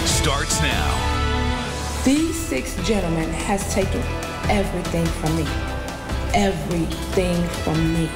starts now. These 6 gentlemen has taken everything from me. Everything from me.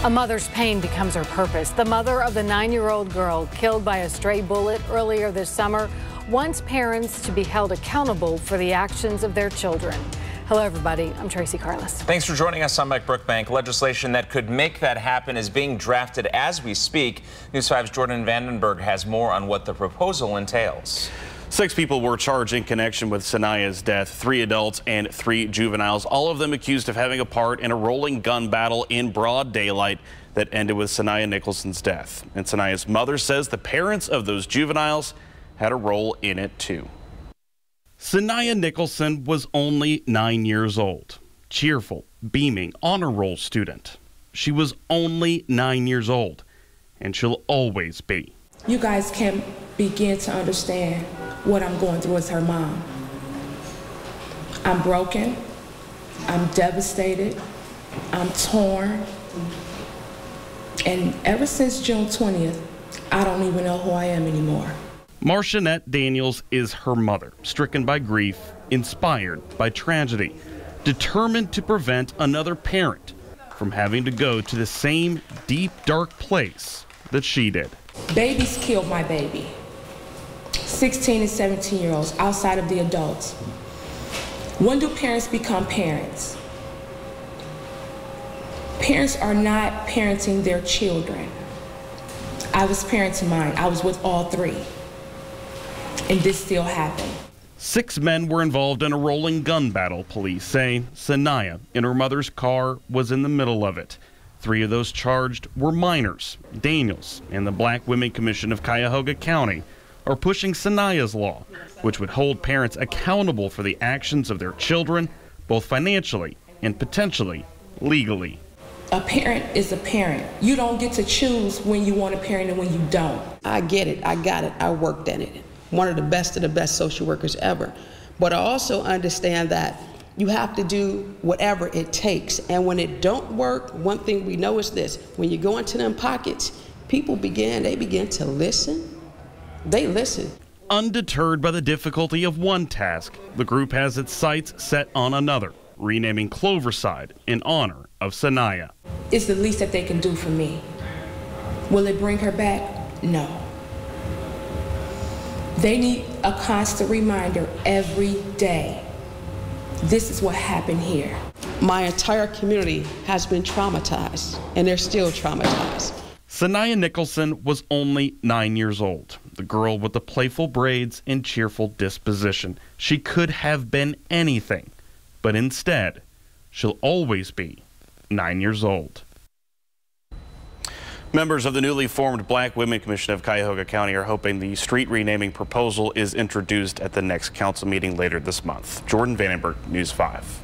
A mother's pain becomes her purpose. The mother of the 9-year-old girl killed by a stray bullet earlier this summer wants parents to be held accountable for the actions of their children. Hello, everybody. I'm Tracy Carlos. Thanks for joining us on Mike Brookbank. Legislation that could make that happen is being drafted as we speak. News 5's Jordan Vandenberg has more on what the proposal entails. 6 people were charged in connection with Saniyah's death, 3 adults and 3 juveniles, all of them accused of having a part in a rolling gun battle in broad daylight that ended with Saniyah Nicholson's death. And Saniyah's mother says the parents of those juveniles had a role in it too. Saniyah Nicholson was only 9 years old, cheerful, beaming, honor roll student. She was only 9 years old, and she'll always be. You guys can begin to understand what I'm going through as her mom. I'm broken, I'm devastated, I'm torn, and ever since June 20th, I don't even know who I am anymore. Marcianette Daniels is her mother, stricken by grief, inspired by tragedy, determined to prevent another parent from having to go to the same deep, dark place that she did. Babies killed my baby. 16 and 17-year-olds outside of the adults. When do parents become parents? Parents are not parenting their children. I was parenting mine. I was with all 3. And this still happened. 6 men were involved in a rolling gun battle, police say. Saniyah, in her mother's car, was in the middle of it. 3 of those charged were minors. Daniels and the Black Women Commission of Cuyahoga County are pushing Saniyah's law, which would hold parents accountable for the actions of their children, both financially and potentially legally. A parent is a parent. You don't get to choose when you want a parent and when you don't. I get it. I got it. I worked at it. One of the best social workers ever. But I also understand that you have to do whatever it takes. And when it don't work, one thing we know is this: when you go into them pockets, people begin to listen. They listen. Undeterred by the difficulty of one task, the group has its sights set on another, renaming Cloverside in honor of Saniyah. It's the least that they can do for me. Will it bring her back? No. They need a constant reminder every day. This is what happened here. My entire community has been traumatized, and they're still traumatized. Saniyah Nicholson was only 9 years old, the girl with the playful braids and cheerful disposition. She could have been anything, but instead, she'll always be 9 years old. Members of the newly formed Black Women Commission of Cuyahoga County are hoping the street renaming proposal is introduced at the next council meeting later this month. Jordan Vandenberg, News 5.